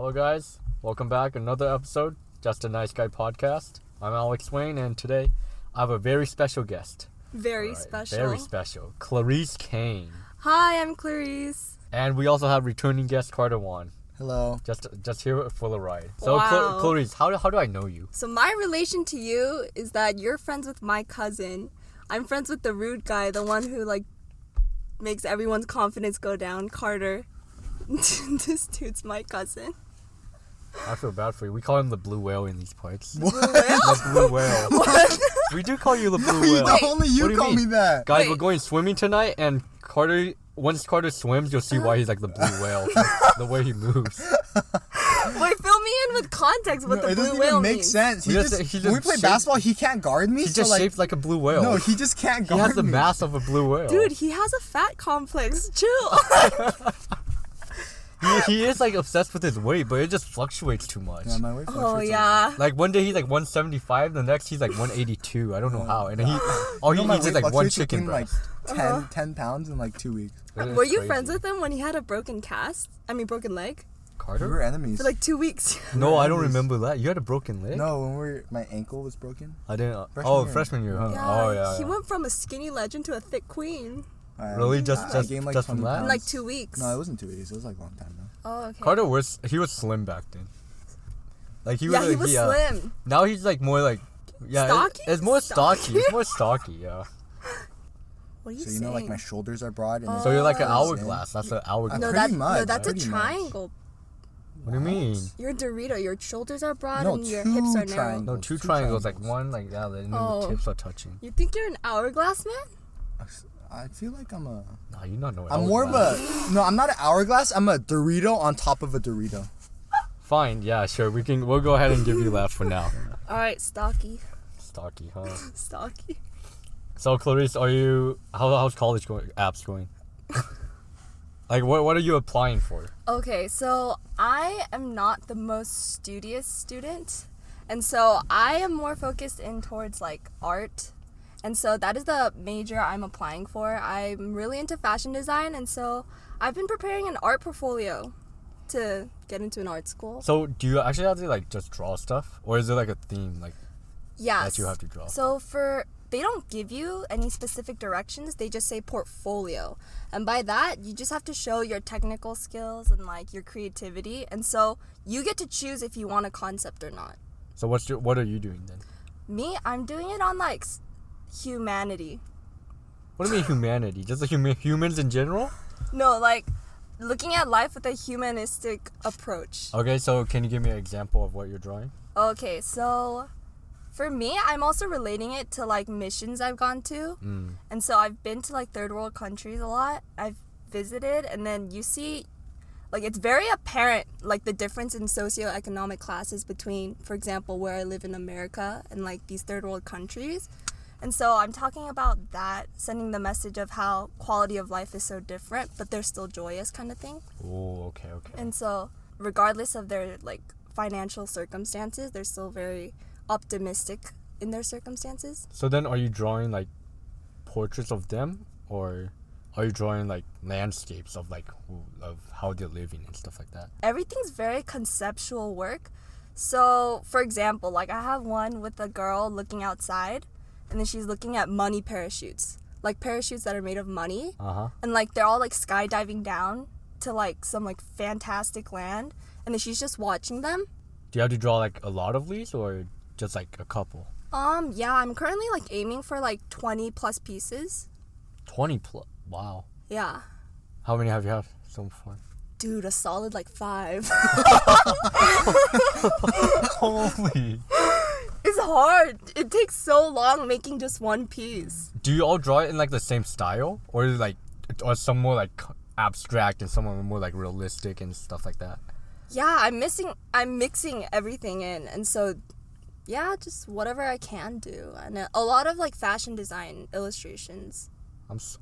Hello guys, welcome back. Another episode, Just a Nice Guy podcast. I'm Alex Wayne, and today I have a very special guest. Very special. Clarice Kang. Hi, I'm Clarice. And we also have returning guest Carter Wan. Hello. Just here for the ride. So Wow. Clarice, how do I know you? So my relation to you is that you're friends with my cousin. I'm friends with the rude guy, the one who makes everyone's confidence go down, Carter. This dude's my cousin. I feel bad for you. We call him the blue whale in these parts. What? The blue whale. What? We do call you the blue You whale. don't, only you What do you call mean? me that. Guys, Wait. we're going swimming tonight, and once Carter swims, you'll see why he's like the blue whale. The way he moves. Wait, fill me in with context what No, the it blue doesn't whale even make means. sense. He just when we play shaped- basketball, he can't guard me. He's just shaped like a blue whale. No, he just can't He guard has the me. mass of a blue whale. Dude, he has a fat complex. Chill. He is like obsessed with his weight, but it just fluctuates too much. Yeah, my weight Oh, fluctuates. yeah. Like one day he's like 175, the next he's like 182. I don't know how. And then all You he know my eats is weight like one fluctuates chicken between, breast. 10 pounds in like 2 weeks. It is Were you crazy. friends with him when he had a broken broken leg? We Carter? were enemies. For 2 weeks. No, I don't remember that. You had a broken leg? No, when my ankle was broken. I didn't. Freshman year. Freshman year, huh? Yeah, Oh, yeah. he yeah. went from a skinny legend to a thick queen Really? Just I gained, just from 20 that? in pounds. 2 weeks. No, it wasn't 2 weeks. It was like a long time though. Oh, okay. Carter was slim back then. Like he was. Yeah, like, he was slim. Now he's like more like. Yeah, Stocky? it's more stocky. Stocky? It's more stocky. Yeah. What are you So saying? you know, like my shoulders are broad. And So you're like an Oh. hourglass. That's an hourglass. No, pretty much, that's a pretty much. triangle. What do you mean? You're a Dorito. Your shoulders are broad No, and your two hips are narrow. triangles. No, two Two triangles, like triangles. one like that, and then Oh. the tips are touching. You think you're an hourglass man? I feel like I'm a. Nah, you not know. I'm more of a. No, I'm not an hourglass. I'm a Dorito on top of a Dorito. Fine, yeah, sure. We'll go ahead and give you that for now. All right, stocky. Stocky, huh? Stocky. So Clarice, how's college going? Apps going? Like, what are you applying for? Okay, so I am not the most studious student, and so I am more focused in towards art, and so that is the major I'm applying for. I'm really into fashion design, and so I've been preparing an art portfolio to get into an art school. So do you actually have to just draw stuff, or is it like a theme Yes. that you have to draw? So they don't give you any specific directions. They just say portfolio. And by that, you just have to show your technical skills and your creativity. And so you get to choose if you want a concept or not. So what are you doing then? Me, I'm doing it on humanity. What do you mean humanity? Just humans in general? No, looking at life with a humanistic approach. Okay, so can you give me an example of what you're drawing? Okay, so for me, I'm also relating it to missions I've gone to. And so I've been to third world countries a lot. I've visited, and then you see it's very apparent the difference in socioeconomic classes between, for example, where I live in America and these third world countries. And so I'm talking about that, sending the message of how quality of life is so different, but they're still joyous kind of thing. Oh, okay. And so regardless of their financial circumstances, they're still very optimistic in their circumstances. So then are you drawing portraits of them, or are you drawing landscapes of of how they're living and stuff like that? Everything's very conceptual work. So for example, I have one with a girl looking outside, and then she's looking at money parachutes, parachutes that are made of money. And they're all skydiving down to some fantastic land, and then she's just watching them. Do you have to draw a lot of these, or just a couple? Yeah, I'm currently aiming for 20 plus pieces. 20 plus. Wow. Yeah. How many have you had so far? Dude, a solid 5. Holy. It's hard. It takes so long making just one piece. Do you all draw it in the same style, or is or some more abstract and some more realistic and stuff like that? Yeah, I'm mixing everything in, and so yeah, just whatever I can do. And a lot of fashion design illustrations.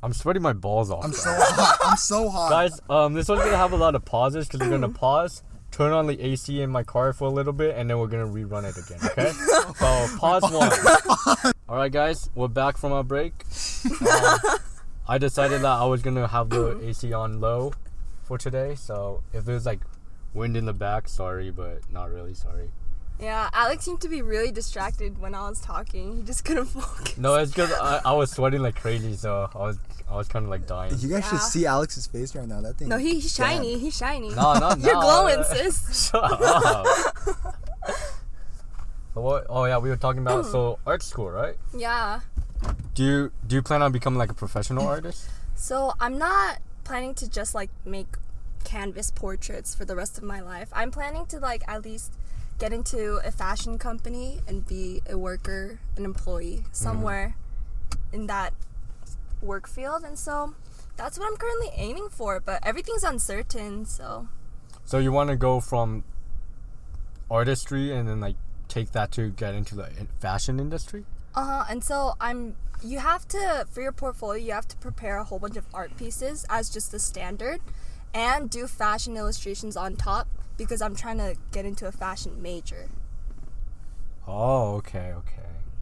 I'm sweating my balls off. I'm so hot. I'm so hot. Guys, this one's gonna have a lot of pauses because we're gonna pause, turn on the AC in my car for a little bit, and then we're gonna rerun it again. Okay? So pause one. All right, guys, we're back from our break. I decided that I was gonna have the AC on low for today, so if it was Wind in the back, sorry, but not really sorry. Yeah, Alex seemed to be really distracted when I was talking. He just couldn't focus. No, it's because I was sweating like crazy, so I was kind of like dying. You guys should Yeah. see Alex's face right now. That thing. No, he's Damn. shiny. He's shiny. No, not You're now. glowing, sis. Shut up. So what? Oh yeah, we were talking about art school, right? Yeah. Do you plan on becoming like a professional artist? So I'm not planning to just like make canvas portraits for the rest of my life. I'm planning to like at least get into a fashion company and be a worker, an employee somewhere in that work field. And so that's what I'm currently aiming for, but everything's uncertain. So So you want to go from artistry and then like take that to get into the fashion industry? and so you have to, for your portfolio, you have to prepare a whole bunch of art pieces as just the standard and do fashion illustrations on top, because I'm trying to get into a fashion major. Oh, okay.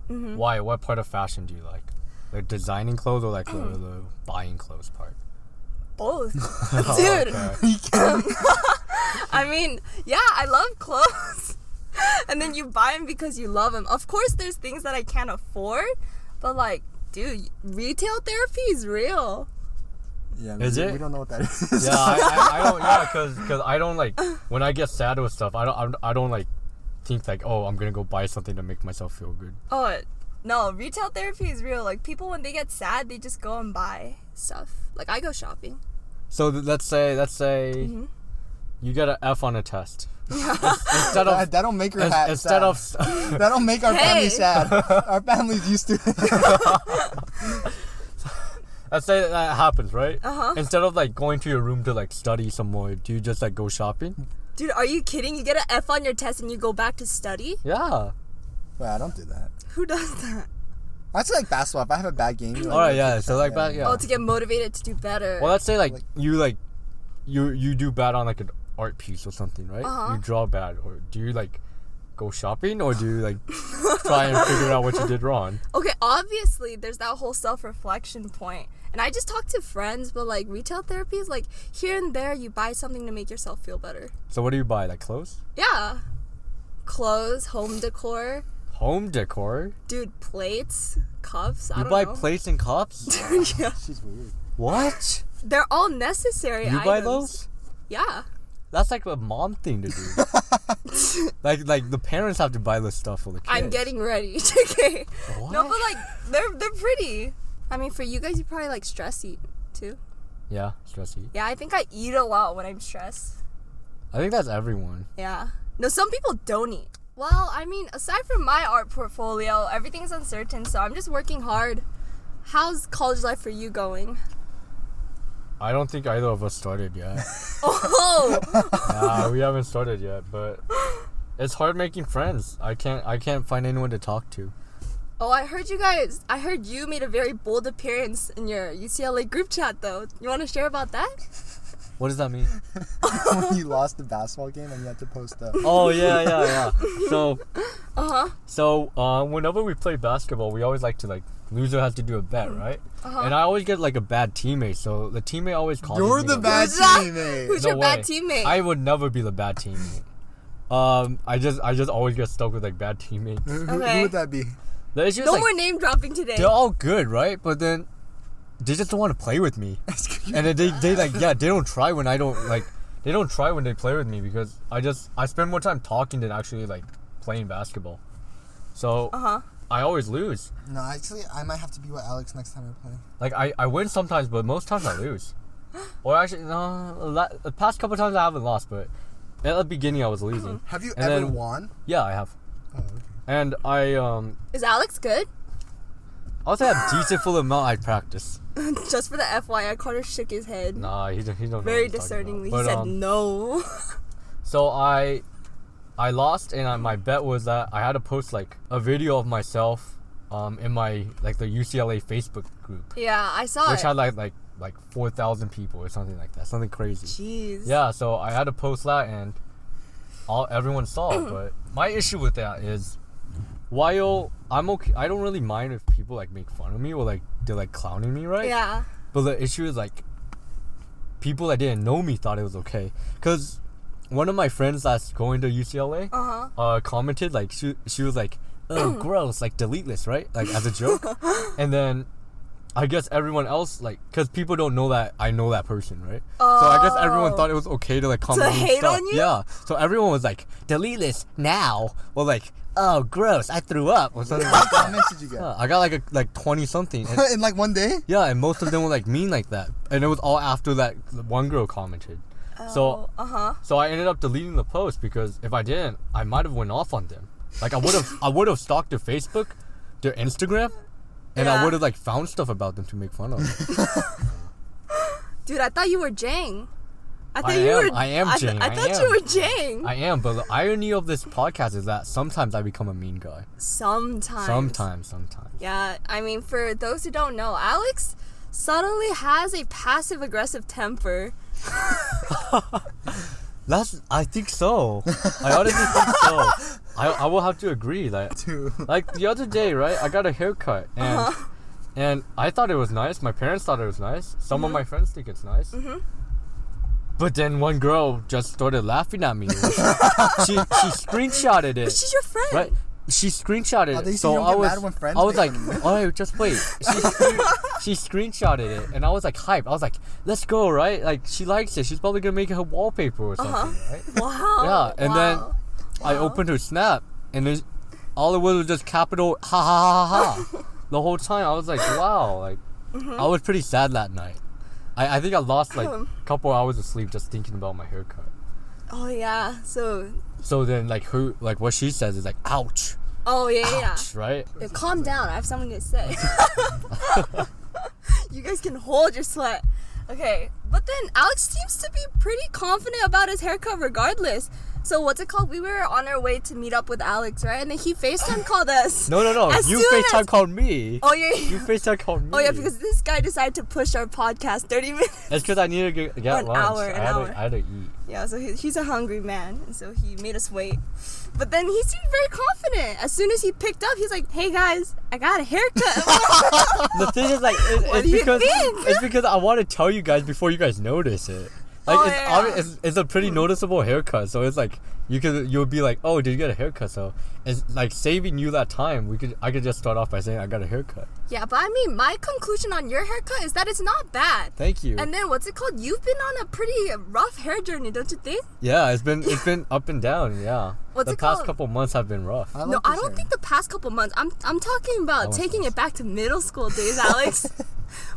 Mm-hmm. Why? What part of fashion do you like? Like designing clothes or like the buying clothes part? Both. Oh, Dude. okay. I mean, yeah, I love clothes. And then you buy them because you love them. Of course, there's things that I can't afford, but like, dude, retail therapy is real. Yeah, Is it? We don't know what that is. Yeah, I don't. Yeah, because I don't like when I get sad with stuff. I don't like think like, oh, I'm gonna go buy something to make myself feel good. Oh, no, retail therapy is real. Like, people, when they get sad, they just go and buy stuff. Like, I go shopping. So let's say Mm-hmm. you get an F on a test. Instead of That'll make her instead sad. of That'll make our family Hey. sad. Our family's used to it. let's say that happens, right? Uh-huh. Instead of like going to your room to like study some more, do you just like go shopping? Dude, are you kidding? You get an F on your test and you go back to study? Yeah. Wait, I don't do that. Who does that? I say like basketball. If I have a bad game, All right, yeah. So like that, yeah. Oh, to get motivated to do better. Well, let's say you do bad on like an art piece or something, right? Uh-huh. You draw bad, or do you like go shopping, or do you like try and figure out what you did wrong? Okay, obviously, there's that whole self-reflection point. And I just talk to friends, but like retail therapy is like here and there you buy something to make yourself feel better. So what do you buy? Like clothes? Yeah. Clothes, home decor, Home decor? dude, plates, cups, I You don't buy know. plates and cups? Yeah. She's weird. What? They're all necessary You items. buy those? Yeah. That's like a mom thing to do. like the parents have to buy this stuff for the kids. I'm getting ready. Okay. What? No, but like they're pretty. I mean, for you guys, you probably like stress eat too. Yeah, stress eat. Yeah, I think I eat a lot when I'm stressed. I think that's everyone. Yeah. No, some people don't eat. Well, I mean, aside from my art portfolio, everything's uncertain, so I'm just working hard. How's college life for you going? I don't think either of us started yet. Oh! Nah, we haven't started yet, but it's hard making friends. I can't find anyone to talk to. Oh, I heard you made a very bold appearance in your UCLA group chat, though. You want to share about that? What does that mean? When you lost the basketball game and you had to post up. Oh yeah. Uh-huh. So whenever we play basketball, we always like to like loser has to do a bet, right? Uh-huh. And I always get like a bad teammate, so the teammate always calls me. You're the out. bad Who's that? teammate. Who's No your bad way. teammate? I would never be the bad teammate. I just always get stuck with like bad teammates. Who Okay. would that be? The issue is No like more name dropping today. they're all good, right? But then they just don't want to play with me. And then they like they don't try when I don't like they don't try when they play with me because I spend more time talking than actually like playing basketball. So Uh-huh. I always lose. No, actually, I might have to be with Alex next time I play. Like I win sometimes, but most times I lose. Or actually no, the past couple times I haven't lost, but at the beginning I was losing. Have you And ever then- won? Yeah, I have. Oh, okay. And I Is Alex good? also have decent full amount I practice. Just for the FYI, Carter shook his head. Nah, he don't know Very what he's talking discerningly. about. He But, said no. So I lost, and my bet was that I had to post like a video of myself in my like the UCLA Facebook group, Yeah, I saw which it. had like 4,000 people or something like that, something crazy. Jeez. Yeah, so I had to post that, and everyone saw it. But my issue with that is, while I'm okay, I don't really mind if people like make fun of me or like they're like clowning me, right? Yeah. But the issue is like people that didn't know me thought it was okay, cause one of my friends that's going to UCLA commented like she was like, oh gross, like delete this, right, like as a joke. And then I guess everyone else, like, because people don't know that I know that person, right? So I guess everyone thought it was okay to like comment to hate stuff. on you? Yeah, so everyone was like, delete this now, or like, oh gross, I threw up, or something. What comments did you get? I got like 20 something. In like one day? Yeah, and most of them were like mean like that, and it was all after that one girl commented. So I ended up deleting the post, because if I didn't, I might have went off on them. Like I would have stalked their Facebook, their Instagram, and I would have like found stuff about them to make fun of. Dude, I thought you were Jang. I thought you were Jang. I am, but the irony of this podcast is that sometimes I become a mean guy. Sometimes. Yeah, I mean, for those who don't know, Alex suddenly has a passive-aggressive temper. I think so. I honestly think so. I will have to agree that. Like the other day, right? I got a haircut and I thought it was nice. My parents thought it was nice. Some of my friends think it's nice. But then one girl just started laughing at me. She screenshotted it. But she's your friend. Right? She screenshotted it. So I was like, oh, just wait. She screenshotted it, and I was like hyped. I was like, let's go, right? Like she likes it. She's probably gonna make it her wallpaper or something, right? Wow. Yeah, and then I opened her snap, and all it was just capital ha ha ha ha. The whole time I was like, wow, like I was pretty sad that night. I think I lost like a couple hours of sleep just thinking about my haircut. Oh yeah, so then like what she says is like, ouch. Oh yeah. Right? Yeah, calm down. I have something to say. You guys can hold your sweat. Okay, but then Alex seems to be pretty confident about his haircut regardless. So what's it called? We were on our way to meet up with Alex, right? And then he FaceTime called us. No. You FaceTime called me. Oh yeah. You FaceTime called me. Oh yeah, because this guy decided to push our podcast 30 minutes. It's because I needed to get lunch. An hour. I had to eat. Yeah, so he's a hungry man, and so he made us wait. But then he seemed very confident. As soon as he picked up, he's like, "Hey guys, I got a haircut." The thing is, like, it's because I want to tell you guys before you guys notice it. Like it's a pretty noticeable haircut, so it's like you'll be like, oh, did you get a haircut? So it's like saving you that time. I could just start off by saying I got a haircut. Yeah, but I mean, my conclusion on your haircut is that it's not bad. Thank you. And then what's it called? You've been on a pretty rough hair journey, don't you think? Yeah, it's been up and down. Yeah. The past couple months have been rough. I don't think the past couple months. I'm talking about taking it back to middle school days, Alex.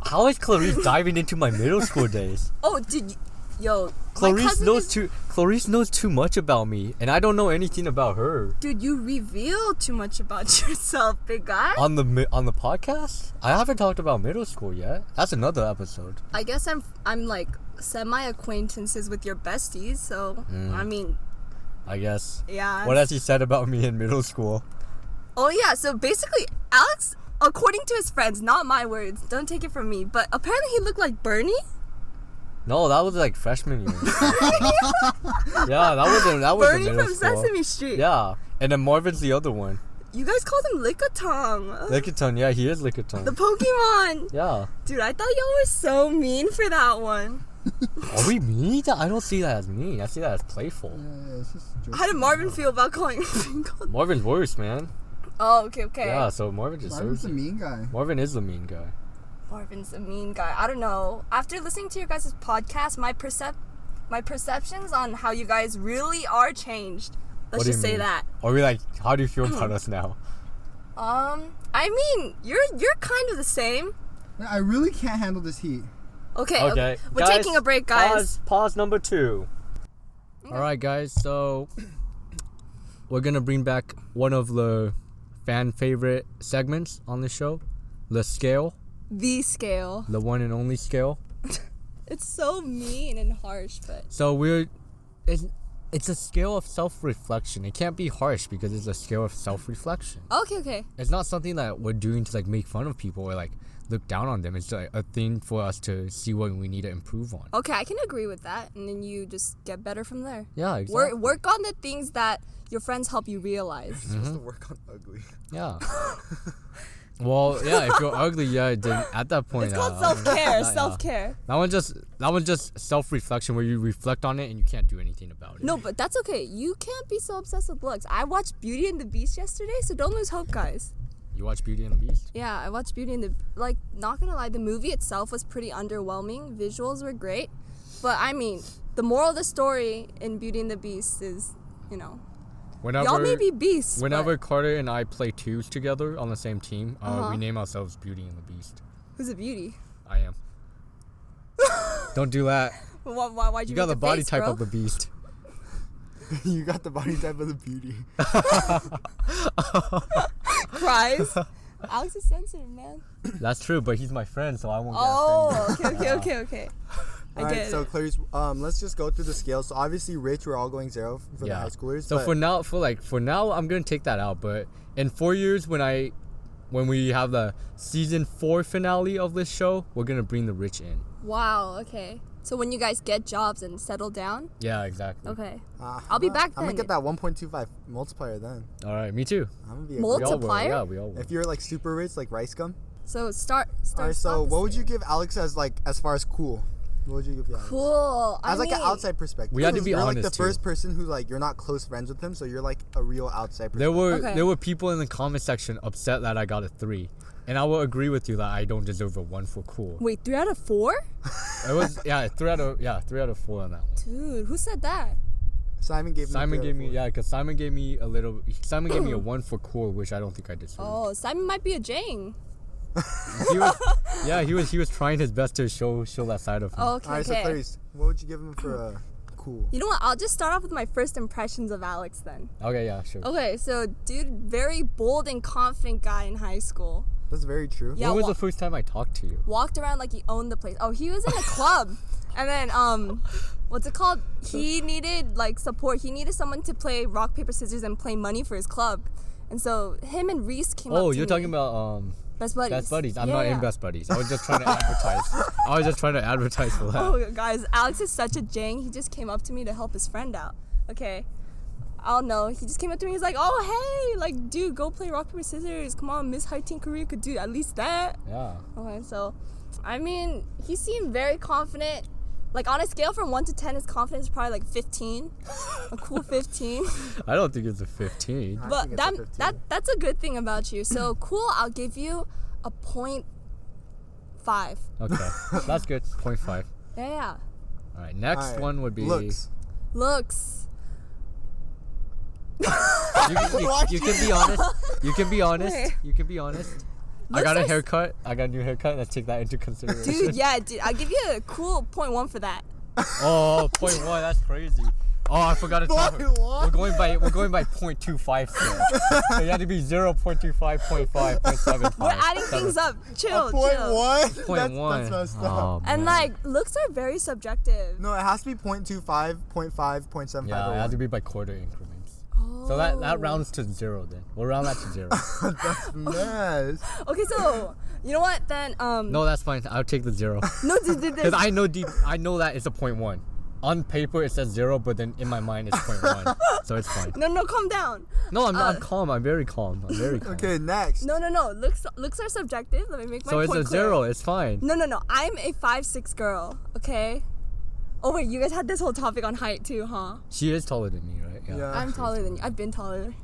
How is Clarice diving into my middle school days? Oh, dude. Yo, Clarice knows too much about me, and I don't know anything about her. Dude, you reveal too much about yourself, big guy. On the podcast, I haven't talked about middle school yet. That's another episode. I guess I'm like semi-acquaintances with your besties, so I mean, I guess. Yeah. What has he said about me in middle school? Oh yeah, so basically, Alex, according to his friends, not my words, don't take it from me, but apparently he looked like Bernie. No, that was like freshman year. Yeah, that was Bernie in middle from school. Sesame Street. Yeah, and then Marvin's the other one. You guys called him Lickitung. Lickitung, yeah, he is Lickitung. The Pokemon. Yeah. Dude, I thought y'all were so mean for that one. Are we mean? I don't see that as mean. I see that as playful. Yeah, it's just How did Marvin feel about calling him? Marvin's worse, man. Oh, okay. Yeah, so Marvin's the mean guy. Marvin is the mean guy. Marvin's a mean guy. I don't know. After listening to your guys' podcast, my perceptions on how you guys really are changed. Let's just say that. Are we like, how do you feel about us now? I mean, you're kind of the same. I really can't handle this heat. Okay. We're taking a break, guys. Pause number 2. Okay. All right, guys. So we're gonna bring back one of the fan favorite segments on the show, the scale. The scale. The one and only scale. It's so mean and harsh, but so it's a scale of self-reflection. It can't be harsh because it's a scale of self-reflection. Okay. It's not something that we're doing to like make fun of people or like look down on them. It's like a thing for us to see what we need to improve on. Okay, I can agree with that, and then you just get better from there. Yeah, exactly. Work on the things that your friends help you realize. You're supposed to work on ugly. Yeah. Well, yeah, if you're ugly, yeah, then at that point, It's called self-care. yeah. Self-care. That one's just self-reflection where you reflect on it and you can't do anything about it. No, but that's okay. You can't be so obsessed with looks. I watched Beauty and the Beast yesterday, so don't lose hope, guys. You watch Beauty and the Beast? Yeah, I watched Beauty and the... Like, not gonna lie, the movie itself was pretty underwhelming. Visuals were great. But, I mean, the moral of the story in Beauty and the Beast is, you know... Y'all may be beasts, Whenever but... Carter and I play twos together on the same team, Uh-huh. we name ourselves Beauty and the Beast. Who's a beauty? I am. Don't do that. Why'd You you got make the a body face, type bro? of the Beast. You got the body type of the beauty. Cries. Alex is sensitive, man. That's true, but he's my friend, so I won't get offended. Oh, okay. I Alright, get so it. Clarice, let's just go through the scales. So obviously, rich, we're all going 0 for the high schoolers. So but for now, I'm gonna take that out. But in 4 years, when we have the season 4 finale of this show, we're gonna bring the rich in. Wow, okay. So when you guys get jobs and settle down? Yeah, exactly. Okay. I'll be back I'm then. gonna get that 1.25 multiplier then. All right, me too. I'm gonna be Multiplier? We all will. If you're like super rich, like rice gum. So start. Alright, so this what would you year. give Alex as far as cool? What would you give Alex? Cool. As like mean, an outside perspective. We had to be you're like honest, the too. first person who like you're not close friends with him, so you're like a real outside person. Okay. There were people in the comment section upset that I got a 3, and I will agree with you that I don't deserve a 1 for cool. Wait, 3 out of 4? It was 3 out of 4 on that one. Dude, who said that? Simon gave me Because Simon gave me a 1 for cool, which I don't think I deserved. Oh, Simon might be a Jang. He was trying his best to show that side of him. Oh, okay. Alright, so Clarice, what would you give him for cool? You know what? I'll just start off with my first impressions of Alex then. Okay, yeah, sure. Okay, so dude, very bold and confident guy in high school. That's very true. Yeah, When was the first time I talked to you? Walked around like he owned the place. Oh, he was in a club. And then what's it called? He needed like support. He needed someone to play rock, paper, scissors and play money for his club. And so him and Reese came up to You're me. talking about Best Buddies. Best Buddies. I'm Yeah, not yeah. in Best Buddies. I was just trying to advertise for that. Oh, guys, Alex is such a Jang. He just came up to me to help his friend out. Okay. I don't know. He just came up to me. He's like, oh, hey, like, dude, go play rock, paper, scissors. Come on, Miss Hiteen Korea could do at least that. Yeah. Okay, so, I mean, he seemed very confident. Like, on a scale from 1 to 10, his confidence is probably like 15. A cool 15. I don't think it's a 15. I But think it's a 15. that's a good thing about you. So, cool, I'll give you a 0.5. Okay, that's good. 0.5. Yeah. All right, next Alright, one would be looks. Looks. You can be honest. You can be honest. Okay. You can be honest. I Looks got a are- haircut. I got a new haircut. Let's take that into consideration. Dude, yeah, dude. I'll give you a cool 0.1 for that. Oh, 0.1. That's crazy. Oh, I forgot to tell her. 0.1? We're going by 0.25 scale. So you have to be 0.25, 0.5, 0.75. We're adding things up. Chill, chill. 0.1? 0.1. That's messed up. Oh, And man. like, looks are very subjective. No, it has to be 0.25, 0.5, 0.75. Yeah, or it has to 1. be by quarter increments. Oh. So that rounds to 0 then. We'll round that to 0. That's mess. Okay, so you know what then? No, that's fine. I'll take the 0. No, Because I know that it's a 0.1. On paper it says 0, but then in my mind it's 0.1. So it's fine. no, calm down. No, I'm calm. I'm very calm. Okay, next. No. Looks are subjective. Let me make my So point it's a clear. 0. It's fine. No. I'm a 5'6" girl. Okay. Oh wait, you guys had this whole topic on height too, huh? She is taller than me, right? Yeah. I'm taller than you. I've been taller.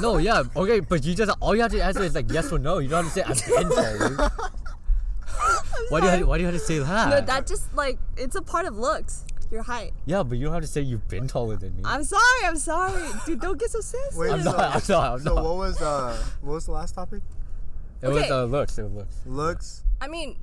No, yeah. Okay, but all you have to answer is like yes or no. You don't have to say I've been taller. Why do you have to say that? No, that just like it's a part of looks. Your height. Yeah, but you don't have to say you've been taller than me. I'm sorry. Dude, don't get so sensitive. Wait, I'm so- not. So what was the last topic? It was Okay. looks. It was looks. Looks. I mean,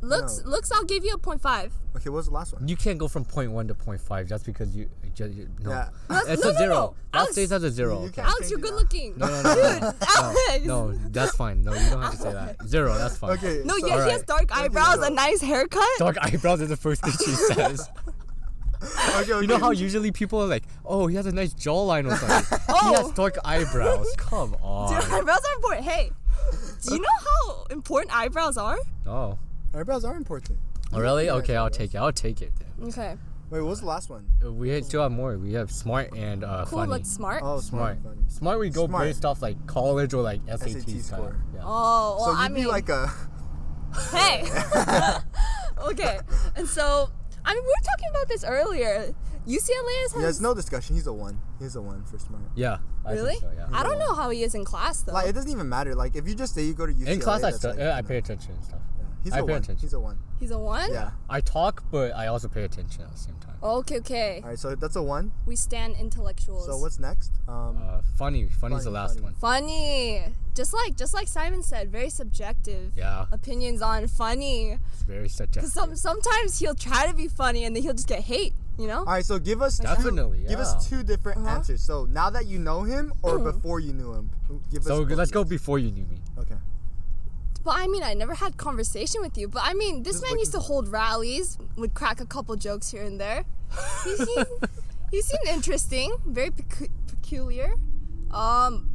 looks No. I'll give you a 0.5. Okay, what was the last one? You can't go from 0.1 to 0.5 just because you no. Yeah. It's No, a 0. no. That Alex, stays as a 0. You Okay. can't- Alex, you're change it good now. looking. No. Dude, Alex. No, that's fine. No, you don't have to say that. 0, that's fine. Okay. No, so, yeah, he has dark eyebrows, so- a nice haircut. Dark eyebrows is the first thing she says. Okay. You know how usually people are like, oh, he has a nice jawline or something. He Oh. has dark eyebrows. Come on. Dude, eyebrows are important. Hey, do you know how important eyebrows are? Oh. eyebrows are important. Oh, really? Yeah, Okay, I'll eyebrows. take it. I'll take it then. Okay. Wait, what was the last one? We still have more. We have smart and Cool, funny. like smart. Oh, Smart. smart. Funny. Smart, we go Smart. based off like college or like SAT, SAT style. score. Yeah. Oh, well, So you'd I be mean, like a. hey. Okay, and so I mean, we were talking about this earlier. UCLA has. There's no discussion. He's a 1. He's a 1 for smart. Yeah. I Really? think so, yeah. I don't know how he is in class though. Like it doesn't even matter. Like if you just say you go to UCLA. In class, that's like, I pay attention and stuff. Yeah. He's I a pay 1. attention. He's a 1. He's a 1. Yeah. I talk, but I also pay attention at the same time. Okay. All right. So that's a 1. We stand intellectuals. So what's next? Funny. Funny's the last funny. one. Funny. Just like Simon said, very subjective. Yeah. Opinions on funny. It's very subjective. Because sometimes he'll try to be funny and then he'll just get hate. You know? All right. So give us Definitely, give yeah. us 2 different Uh-huh. answers. So now that you know him or before you knew him, give us. So both let's of go those. before you knew me. Okay. But I mean, I never had conversation with you. But I mean, this Just man looking used to hold rallies, would crack a couple jokes here and there. He seemed interesting, very peculiar.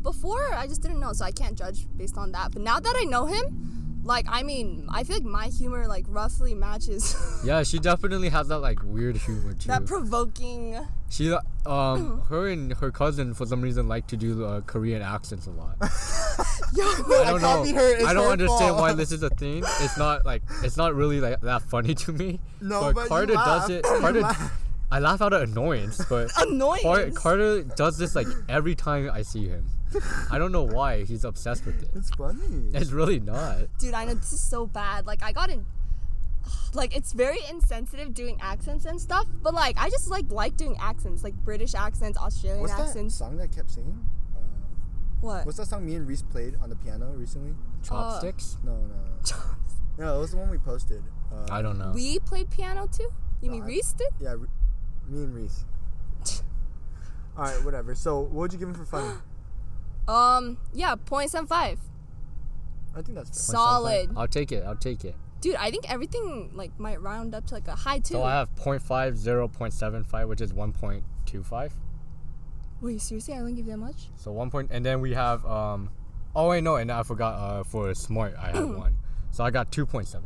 Before I just didn't know, so I can't judge based on that. But now that I know him, like I mean, I feel like my humor like roughly matches Yeah, she definitely has that like weird humor too. that provoking. She her and her cousin for some reason like to do Korean accents a lot. Yo, I don't know. copied her. It's I don't her understand fault. why this is a thing. It's not really like that funny to me. No, but you Carter does laugh. it. You Carter, laugh. I laugh out of annoyance, but Annoyance. Carter does this like every time I see him. I don't know why he's obsessed with it. It's funny. It's really not. Dude, I know this is so bad. Like I got in. Like it's very insensitive doing accents and stuff, but like I just like doing accents, like British accents, Australian What's that accents. song that I kept singing? What? What's that song me and Reese played on the piano recently? Chopsticks? No. No, it was the one we posted. I don't know. We played piano too? You mean I- Reese did? Yeah, me and Reese. All right, whatever. So, what would you give him for funny? Yeah, 0.75. I think that's fair. Solid. I'll take it. Dude, I think everything like might round up to like a high 2. So I have 0.50, 0.75, which is 1.25. Wait, seriously? I wouldn't give you that much? So 1 point, and then we have oh wait, no, and I forgot for smart I had 1. So I got 2.75.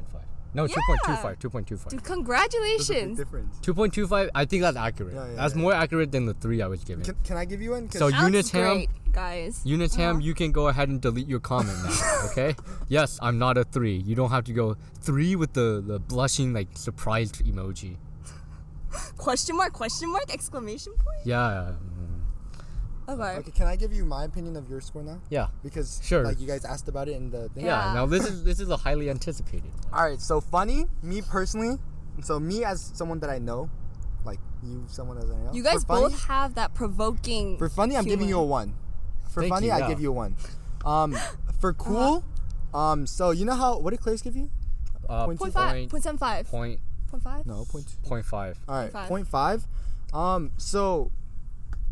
No, Yeah. 2.25. 2.25. Dude, That's a big congratulations. difference. 2.25. I think that's accurate. Yeah, That's yeah. more accurate than the 3 I was given. Can I give you one? 'Cause So That's Unisham, great, guys. Unisham, you can go ahead and delete your comment now. Okay? Yes, I'm not a 3. You don't have to go 3 with the blushing like surprised emoji. Question mark, exclamation point? Yeah. Okay. Okay, can I give you my opinion of your score now? Yeah. Because Sure. like you guys asked about it in the thing. Yeah. Yeah. Now this is a highly anticipated one. All right, so funny, me personally. So me as someone that I know, like you, someone as I know. You guys for funny, both have that provoking. For funny, I'm giving you a 1. For Thank funny, you, I yeah. give you a 1. For cool, so you know how what did Clarice give you? 0.5. 0.75. Point 0.5? No, 0.2. 0.5. All right, 0.5. 0.5. So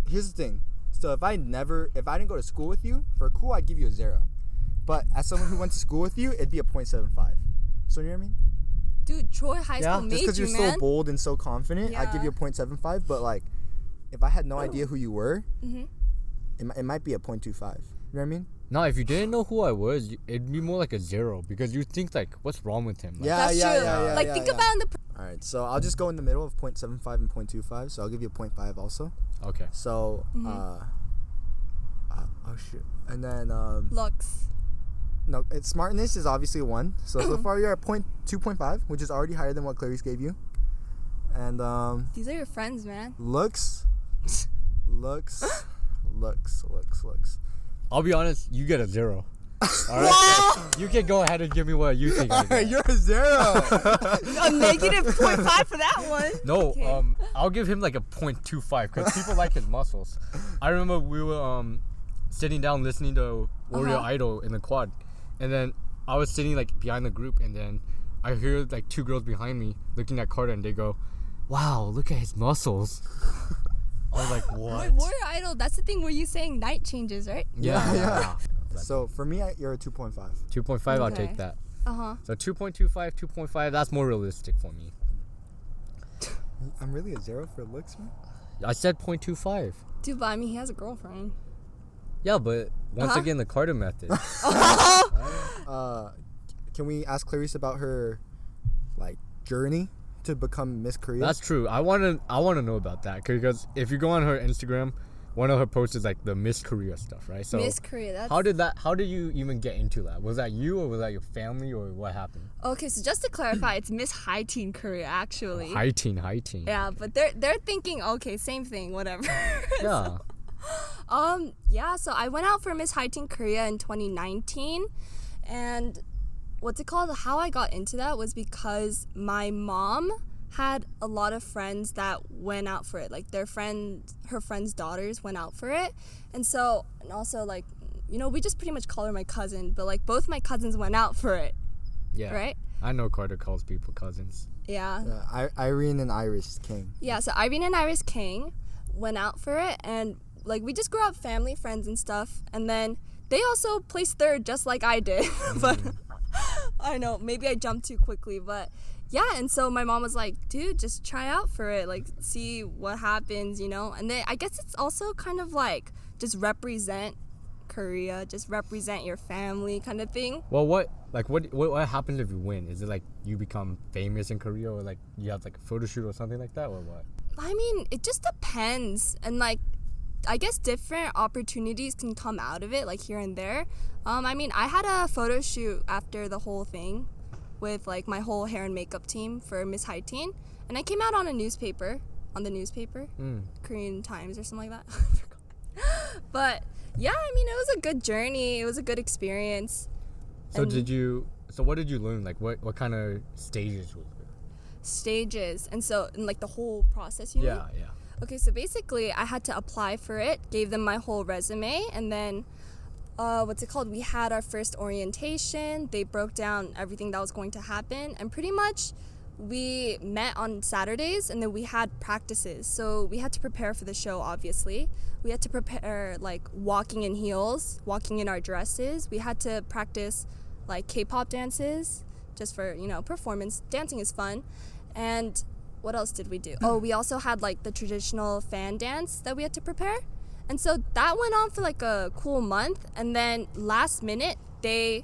here's the thing. So if I didn't go to school with you, for cool, I'd give you a 0. But as someone who went to school with you, it'd be a 0.75. So you know what I mean? Dude, Troy High Yeah, School Just made because you, you're man. so bold and so confident, I'd give you a 0.75. But like, if I had no idea who you were, it might be a 0.25. You know what I mean? No, if you didn't know who I was, it'd be more like a 0 because you think like, what's wrong with him? Like, Yeah, That's yeah, true. yeah, yeah. Like, yeah, think yeah. about in the. All right, so I'll just go in the middle of 0.75 and 0.25. So I'll give you a 0.5 also. Okay. So, oh shit. And then, Looks. no, smartness is obviously a 1. So far you're at 2.5, which is already higher than what Clarice gave you. And These are your friends, man. looks. I'll be honest, you get a 0. All right. You can go ahead and give me what you think. I get. You're a 0. A negative 0.5 for that one. No, Okay. I'll give him like a 0.25 because people like his muscles. I remember we were sitting down listening to Warrior Idol in the quad, and then I was sitting like behind the group, and then I hear like 2 girls behind me looking at Carter, and they go, "Wow, look at his muscles." I was like, "What?" Wait, Warrior Idol, that's the thing where you saying night changes, right? Yeah. So for me, you're a 2.5. 2.5, I'll Okay. take that. Uh-huh. So 2.25, 2.5, that's more realistic for me. I'm really a 0 for looks, man. I said 0.25. Dude, but I mean, he has a girlfriend. Yeah, but once again, the Carter method. Can we ask Clarice about her, like, journey to become Miss Korea? That's true. I want to know about that because if you go on her Instagram, one of her posts is like the Miss Korea stuff, right? So Miss Korea. That's... How did you even get into that? Was that you or was that your family or what happened? Okay, so just to clarify, it's Miss Hiteen Korea actually. Hiteen. Yeah, but they're thinking, okay, same thing, whatever. Yeah. So I went out for Miss Hiteen Korea in 2019, and what's it called? How I got into that was because my mom had a lot of friends that went out for it. Like her friends' daughters went out for it, and also like, you know, we just pretty much call her my cousin, but like both my cousins went out for it. Yeah. Right? I know Carter calls people cousins. Yeah. Irene and Iris Kang. Yeah, so Irene and Iris Kang went out for it, and like we just grew up family, friends and stuff, and then they also placed third just like I did. But I know, maybe I jumped too quickly, but yeah, and so my mom was like, dude, just try out for it, like see what happens, you know. And then I guess it's also kind of like just represent Korea, just represent your family kind of thing. Well, what happens if you win? Is it like you become famous in Korea, or like you have like a photo shoot or something like that, or what? I mean, it just depends, and like I guess different opportunities can come out of it, like here and there. I mean, I had a photo shoot after the whole thing with like my whole hair and makeup team for Miss Hiteen, and I came out on the newspaper, Korean Times or something like that. But yeah, I mean, it was a good journey. It was a good experience. So what did you learn? Like what kind of stages was it? Stages, and like the whole process, you mean? Yeah. Okay, so basically I had to apply for it, gave them my whole resume, and then we had our first orientation. They broke down everything that was going to happen, and pretty much we met on Saturdays, and then we had practices. So we had to prepare for the show, obviously. We had to prepare like walking in heels, walking in our dresses. We had to practice like K-pop dances just for, you know, performance. Dancing is fun. And what else did we do? Oh, we also had like the traditional fan dance that we had to prepare. And so that went on for like a cool month. And then last minute, they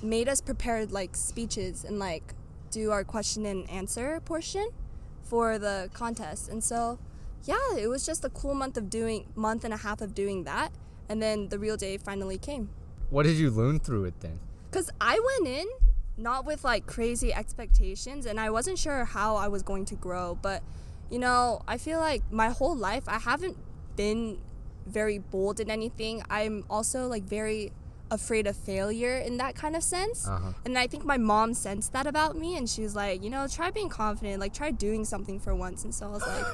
made us prepare like speeches and like do our question and answer portion for the contest. And so, yeah, it was just a cool month and a half of doing that. And then the real day finally came. What did you learn through it then? Because I went in not with like crazy expectations, and I wasn't sure how I was going to grow, but you know, I feel like my whole life I haven't been very bold in anything. I'm also like very afraid of failure in that kind of sense. And I think my mom sensed that about me, and she was like, you know, try being confident, like try doing something for once. And so I was like,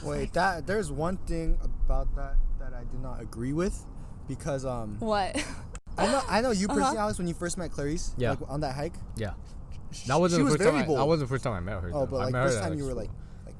wait, there's one thing about that I do not agree with, because what? I know you personally, Alex, when you first met Clarice, yeah, like on that hike. Yeah, that wasn't the first time I met her. Oh, but like first time you were like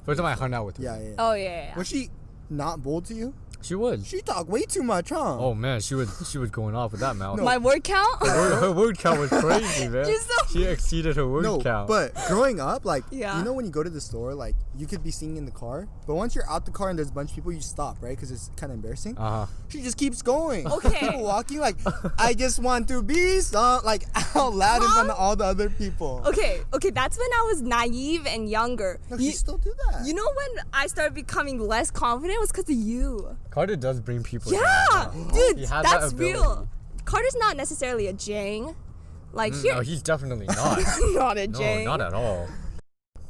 first time I hung out with her. Yeah. Oh yeah. Was she not bold to you? She was. She talked way too much, huh? Oh man, she was going off with that mouth. No. My word count? Her word count was crazy, man. She exceeded her word count. But growing up, like, yeah, you know when you go to the store, like, you could be singing in the car, but once you're out the car and there's a bunch of people, you stop, right? Because it's kind of embarrassing. She just keeps going. Okay. People walking like, I just want to be like out loud in front of all the other people. Okay, that's when I was naive and younger. No, you still do that. You know when I started becoming less confident? It was because of you. Carter does bring people down. Dude, that's that real. Carter's not necessarily a Jang. Like here. No, he's definitely not. Not a Jang. No, not at all.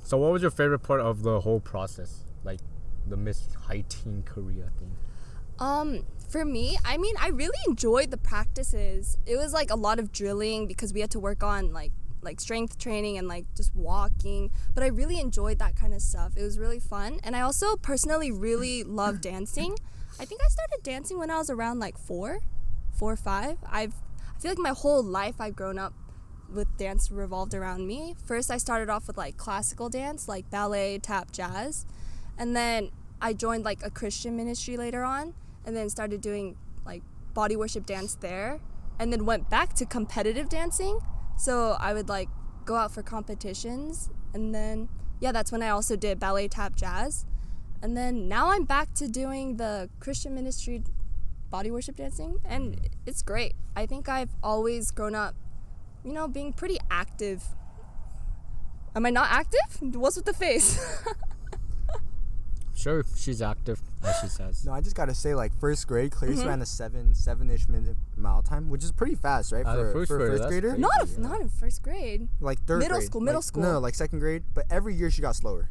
So what was your favorite part of the whole process? Like the Miss Hiteen Korea thing? For me, I mean, I really enjoyed the practices. It was like a lot of drilling because we had to work on like strength training and like just walking, but I really enjoyed that kind of stuff. It was really fun, and I also personally really love dancing. I think I started dancing when I was around like 4 or 5. I feel like my whole life I've grown up with dance revolved around me. First I started off with like classical dance, like ballet, tap, jazz, and then I joined like a Christian ministry later on, and then started doing like body worship dance there, and then went back to competitive dancing. So I would like go out for competitions, and then yeah, that's when I also did ballet, tap, jazz. And then now I'm back to doing the Christian ministry body worship dancing, and it's great. I think I've always grown up, you know, being pretty active. Am I not active? What's with the face? Sure, she's active, as she says. No, I just gotta say, like, first grade, Clarice ran a 7-ish minute mile time, which is pretty fast, right? For a first grader. crazy. Not in first grade. Like third Middle grade. school. No, like second grade. But every year she got slower.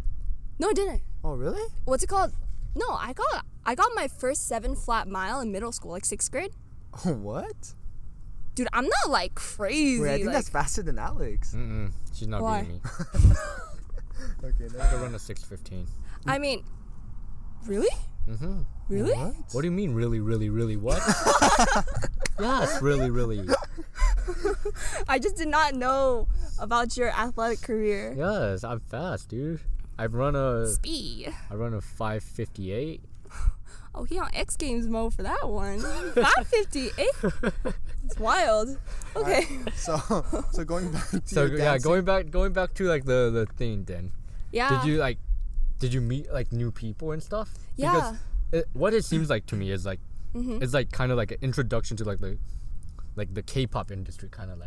No, I didn't. Oh, really? What's it called? No, I got my first 7 flat mile in middle school, like 6th grade. Oh, what? Dude, I'm not like crazy. Wait, I think like, that's faster than Alex. She's not Why? beating me. Okay, I could run a 6:15. I mean, really? Really? What do you mean, really, really, really? What? Yes, really, really. I just did not know about your athletic career. Yes, I'm fast, dude. I run a Speed. 5:58. Oh, he on X Games mode for that one. 5:58. It's wild. Okay. So going back to So your yeah, dancing. going back to like the thing then. Yeah. Did you meet like new people and stuff? Yeah. Because what it seems like to me is like it's like kind of like an introduction to like the K-pop industry, kind of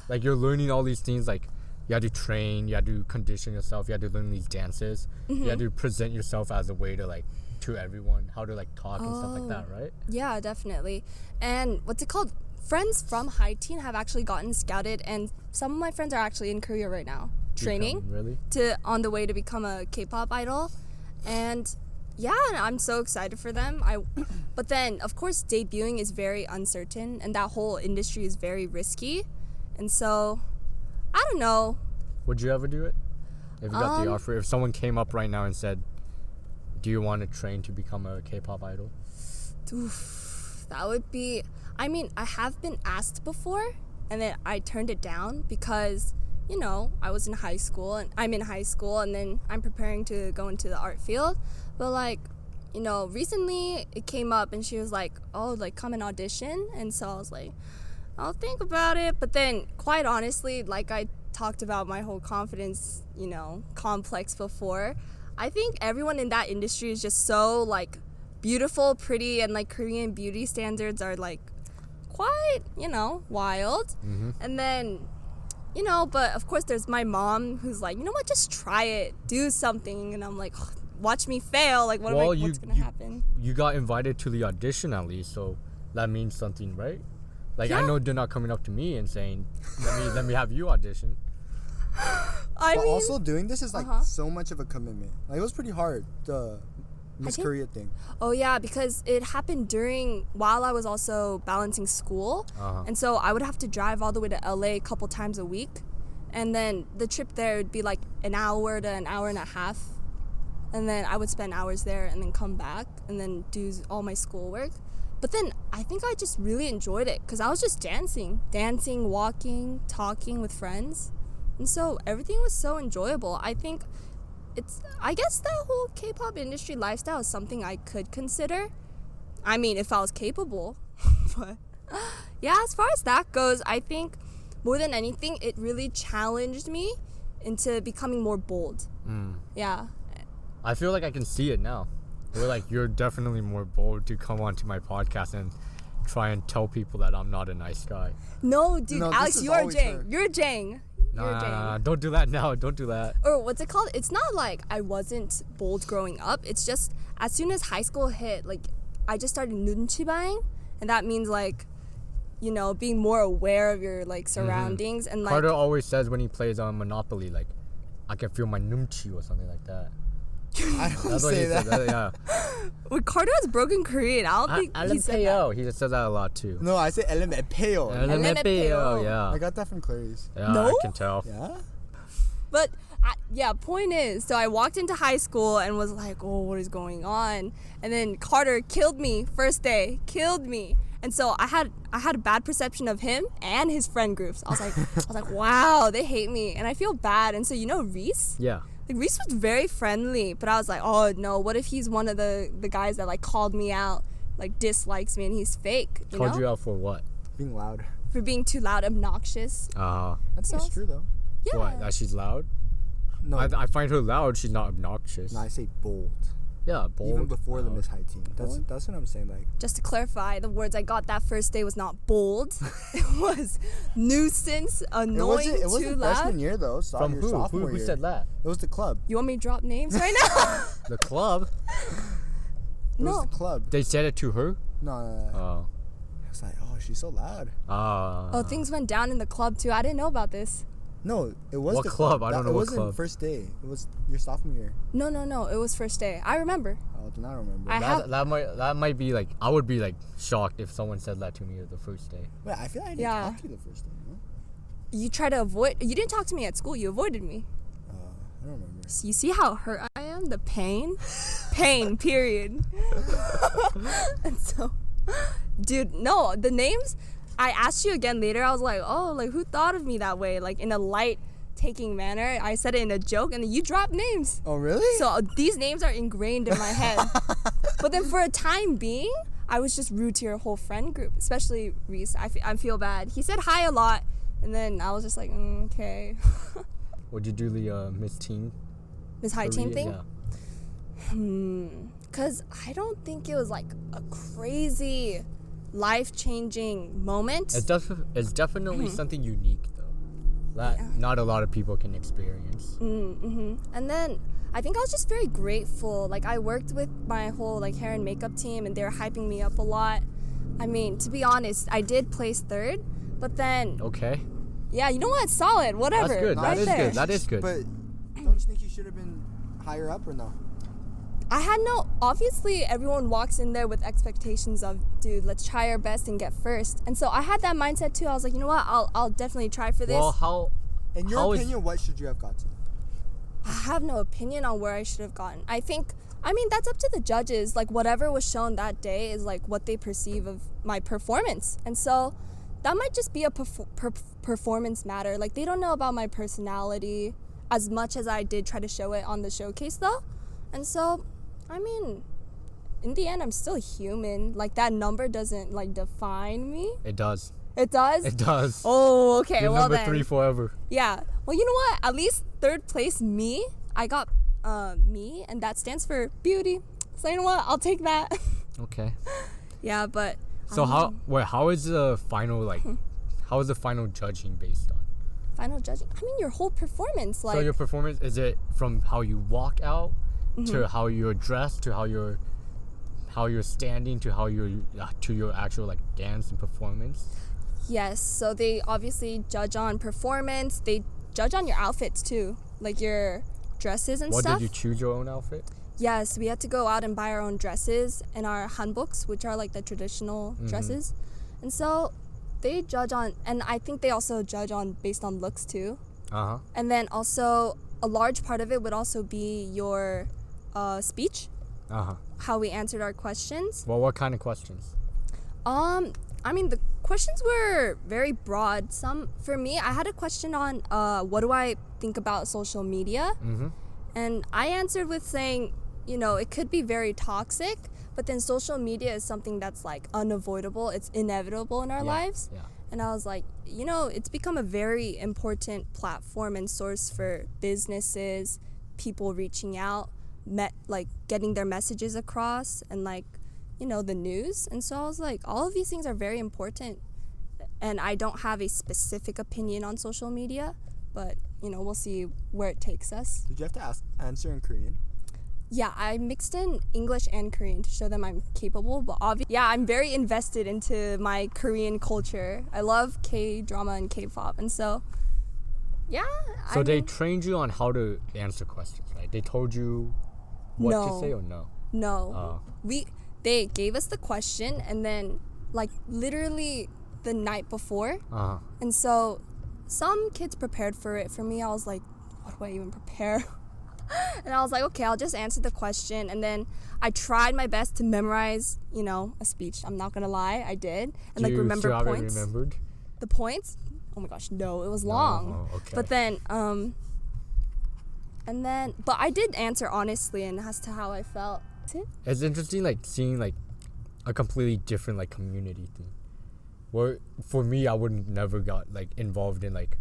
like you're learning all these things, like you have to train, you have to condition yourself, you have to learn these dances, you have to present yourself as a way to like to everyone, how to like talk and stuff like that, right? Yeah, definitely. And what's it called? Friends from Hiteen have actually gotten scouted, and some of my friends are actually in Korea right now, training Really? on the way to become a K-pop idol. And yeah, I'm so excited for them. But then of course debuting is very uncertain, and that whole industry is very risky. And so I don't know. Would you ever do it? If you got the offer, if someone came up right now and said, do you want to train to become a K-pop idol? Oof, that would be, I mean, I have been asked before, and then I turned it down because, you know, I'm in high school, and then I'm preparing to go into the art field. But like, you know, recently it came up and she was like, oh, like come and audition. And so I was like, I'll think about it. But then quite honestly, like I talked about my whole confidence, you know, complex before, I think everyone in that industry is just so like beautiful, pretty, and like Korean beauty standards are like quite, you know, wild. And then, you know, but of course there's my mom who's like, you know what, just try it, do something. And I'm like, watch me fail, like what's gonna happen? You got invited to the audition at least, so that means something, right? Like I know they're not coming up to me and saying, let me have you audition. I But mean, also doing this is like so much of a commitment. Like it was pretty hard, the Miss Korea thing. oh yeah, because it happened while I was also balancing school. And so I would have to drive all the way to LA a couple times a week, and then the trip there would be like an hour to an hour and a half, and then I would spend hours there and then come back and then do all my schoolwork. But then I think I just really enjoyed it because I was just dancing, walking, talking with friends, and so everything was so enjoyable. I think I guess that whole K-pop industry lifestyle is something I could consider. I mean, if I was capable. But yeah, as far as that goes, I think more than anything, it really challenged me into becoming more bold. Yeah. I feel like I can see it now. You're definitely more bold to come onto my podcast and try and tell people that I'm not a nice guy. No, dude, No, Alex, this is you are always Jang. her. You're Jang. You're Jang. Nah, don't do that now. Don't do that. Or what's it called? It's not like I wasn't bold growing up. It's just as soon as high school hit, like I just started 눈치 봐ing, and that means like, you know, being more aware of your like surroundings and like. Carter always says when he plays on Monopoly, like, I can feel my numchi or something like that. I don't That's what say he that. says. Yeah. Well, Carter has broken Korean. I don't think he said that. LMPO. He just says that a lot too. No, I say LMPO. LMPO. Yeah. I got that from Clarice. Yeah, No? I can tell. Yeah? But yeah, point is, so I walked into high school and was like, oh, what is going on? And then Carter killed me first day, killed me. And so I had a bad perception of him and his friend groups. I was like, wow, they hate me, and I feel bad. And so you know Reese? Yeah. Like Reese was very friendly, but I was like, oh no, what if he's one of the guys that like called me out, like dislikes me, and he's fake? Called you out for what? Being loud. For being too loud, obnoxious. That's So- true though. Yeah. What? That she's loud? No, I find her loud. She's not obnoxious. no, I say bold. Yeah, bold. Even before the loud. Miss Hiteen. That's what I'm saying. Like, Just to clarify, the words I got that first day was not bold. It was nuisance, annoying, it wasn't too loud. freshman year though. From Your who? sophomore Who year. said that? It was the club. You want me to drop names right now? The club. It was No. the club. They said it to her. No. Oh. I was like, oh, she's so loud. Oh, things went down in the club too. I didn't know about this. No, it was What the club? I don't know It what wasn't club. first day. It was your sophomore year. No. It was first day. I remember. I do not remember. That might be like, I would be like shocked if someone said that to me the first day. Wait, I feel like I didn't Yeah. talk to you the first day. No? You tried to avoid. You didn't talk to me at school. You avoided me. I don't remember. So you see how hurt I am? The pain? Pain, period. And so, dude, no, the names, I asked you again later. I was like, oh, like, who thought of me that way? Like, in a light taking manner. I said it in a joke, and then you dropped names. Oh, really? So these names are ingrained in my head. But then for a time being, I was just rude to your whole friend group, especially Reese. I feel bad. He said hi a lot, and then I was just like, okay. Would you do the Miss Hiteen thing? Yeah. Because I don't think it was like a crazy, life-changing moment. It's definitely something unique though. That not a lot of people can experience. And then I think I was just very grateful. Like, I worked with my whole like hair and makeup team, and they were hyping me up a lot. I mean, to be honest, I did place third, but then Okay. yeah, you know what? Solid. Whatever. That's good. Right That is there. good. That is good. But don't you think you should have been higher up or no? I had no. Obviously, everyone walks in there with expectations of, dude, let's try our best and get first. And so I had that mindset too. I was like, you know what? I'll definitely try for this. Well, how? In How your is- opinion, what should you have gotten? I have no opinion on where I should have gotten. I mean, that's up to the judges. Like, whatever was shown that day is like what they perceive of my performance. And so that might just be a performance matter. Like, they don't know about my personality as much as I did try to show it on the showcase though. And so, I mean, in the end, I'm still human. Like, that number doesn't like define me. It does. It does? It does. Oh, okay. You're well number then. 3 forever. Yeah. Well, you know what? At least third place me. I got me, and that stands for beauty. So you know what? I'll take that. Okay. Yeah, but So how is the final like? How is the final judging based on? final judging. I mean, your whole performance. Like, So your performance, is it from how you walk out to how you're dressed to how you're standing to how you're to your actual like dance and performance? yes. So they obviously judge on performance. They judge on your outfits too, like your dresses and What stuff. did you choose your own outfit? Yes, we had to go out and buy our own dresses and our hanboks, which are like the traditional dresses. And so they judge on, and I think they also judge on based on looks too. Uh huh. And then also a large part of it would also be your speech, Uh huh. how we answered our questions. Well, what kind of questions? I mean, the questions were very broad. For me, I had a question on what do I think about social media? Mm-hmm. And I answered with saying, you know, it could be very toxic, but then social media is something that's like unavoidable. It's inevitable in our lives. Yeah. And I was like, you know, it's become a very important platform and source for businesses, people reaching out, like getting their messages across, and like, you know, the news. And so I was like, all of these things are very important. And I don't have a specific opinion on social media, but, you know, we'll see where it takes us. Did you have to answer in Korean? Yeah, I mixed in English and Korean to show them I'm capable, but yeah, I'm very invested into my Korean culture. I love K-drama and K-pop, and so, yeah. So they trained you on how to answer questions, right? They told you what No. to say or no? No. They gave us the question, and then, like, literally the night before, Uh huh. and so some kids prepared for it. For me, I was like, what do I even prepare? And I was like, okay, I'll just answer the question. And then I tried my best to memorize, you know, a speech. I'm not gonna lie, I did. And like remember still have it points. remembered? The points? Oh my gosh, no, it was long. Oh, okay. But then, but I did answer honestly and as to how I felt. That's it. It's interesting, like seeing like a completely different like community thing. Where for me, I would never got like involved in like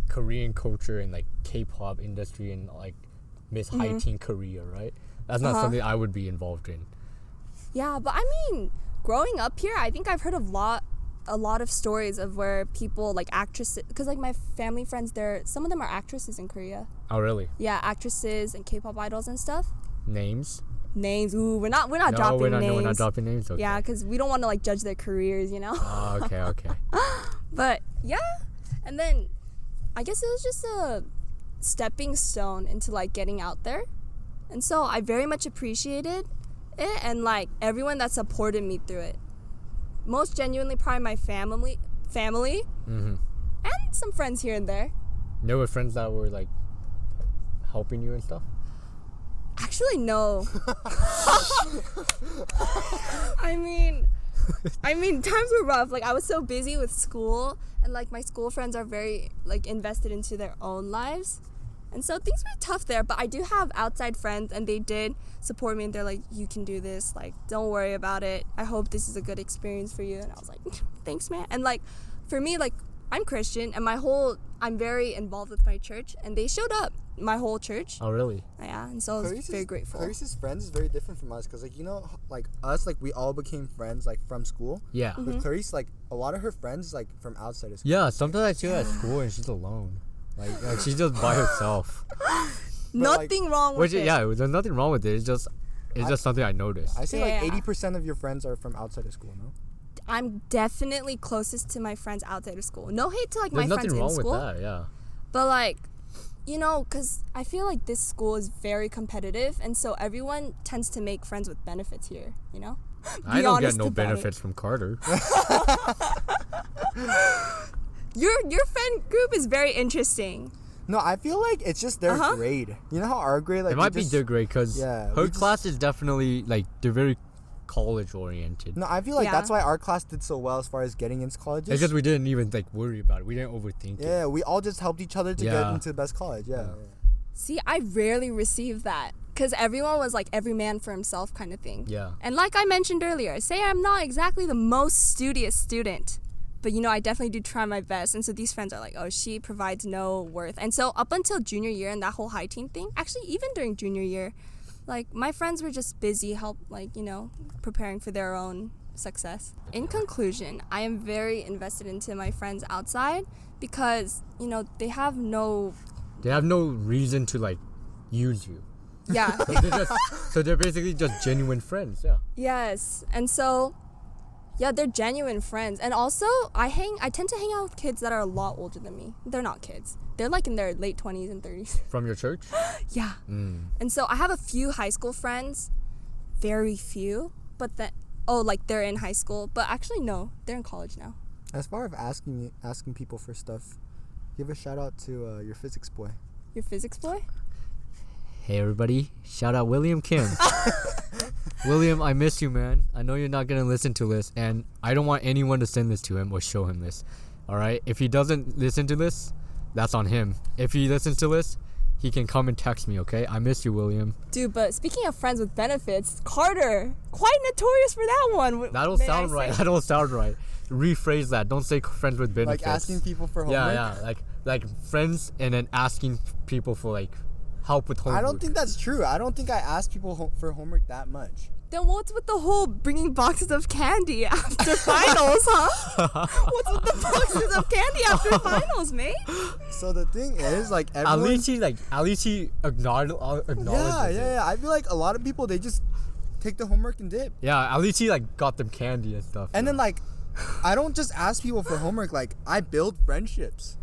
Korean culture and like K-pop industry and like Miss Hiteen Korea, right? That's not something I would be involved in. Yeah, but I mean, growing up here, I think I've heard a lot of stories of where people like actresses, because like my family friends, some of them are actresses in Korea. Oh, really? Yeah, actresses and K-pop idols and stuff. Names? Ooh, we're not dropping names. No, we're not dropping names. Okay. Yeah, because we don't want to like judge their careers, you know. Oh, okay. But yeah, and then I guess it was just a stepping stone into like getting out there, and so I very much appreciated it, and like everyone that supported me through it. Most genuinely, probably my family, and some friends here and there. There were friends that were like helping you and stuff? Actually, no. I mean, times were rough. Like, I was so busy with school, and like my school friends are very like invested into their own lives, and so things were tough there. But I do have outside friends, and they did support me, and they're like, "You can do this. Like, don't worry about it. I hope this is a good experience for you." And I was like, "Thanks, man." And like, for me, like, I'm Christian, and I'm very involved with my church, and they showed up. My whole church. Oh, really? Yeah, and so I was very grateful. Clarice's friends is very different from us, because like, you know, like us, like we all became friends like from school. Yeah. Mm-hmm. With Clarice, like a lot of her friends like from outside of school. Yeah, sometimes I see her at school and she's alone. Like she's just by herself. Nothing wrong with it. Yeah, there's nothing wrong with it. It's just something I noticed. I say like 80% of your friends are from outside of school, no? I'm definitely closest to my friends outside of school. No hate to like There's my friends in nothing school. wrong with that, yeah. But like, you know, because I feel like this school is very competitive, and so everyone tends to make friends with benefits here, you know? I don't get no benefits from Carter. Your friend group is very interesting. No, I feel like it's just their grade. You know how our grade, like, it might be their grade, because her class is definitely, like, they're very college-oriented. No, I feel like that's why our class did so well as far as getting into colleges. It's because we didn't even, like, worry about it. We didn't overthink it. Yeah, we all just helped each other to get into the best college, See, I rarely received that, because everyone was, like, every man for himself kind of thing. Yeah. And like I mentioned earlier, say I'm not exactly the most studious student, but, you know, I definitely do try my best. And so these friends are like, oh, she provides no worth. And so up until junior year and that whole Hiteen thing, actually, even during junior year, like, my friends were just busy, preparing for their own success. In conclusion, I am very invested into my friends outside because, you know, they have no reason to, like, use you. Yeah. So they're basically just genuine friends, yeah. Yes. And so, yeah, they're genuine friends. And also, I tend to hang out with kids that are a lot older than me. They're not kids. They're like in their late 20s and 30s. From your church? Yeah. And so I have a few high school friends, very few, but they're in high school, but actually no, they're in college now. As far as asking people for stuff, give a shout out to your physics boy. Your physics boy? Hey everybody, shout out William Kim. William, I miss you, man. I know you're not gonna listen to this, and I don't want anyone to send this to him or show him this. Alright? If he doesn't listen to this, that's on him. If he listens to this, he can come and text me, okay? I miss you, William. Dude, but speaking of friends with benefits, Carter, quite notorious for that one. That'll sound right. Rephrase that. Don't say friends with benefits. Like asking people for homework? Yeah. Like friends and then asking people for, like, help with homework. I don't think that's true. I don't think I ask people for homework that much. Then what's with the whole bringing boxes of candy after finals, huh? What's with the boxes of candy after finals, mate? So the thing is, like, everyone... At least he acknowledges it. Yeah. I feel like a lot of people, they just take the homework and dip. Yeah, at least he, like, got them candy and stuff. And then, like, I don't just ask people for homework. Like, I build friendships.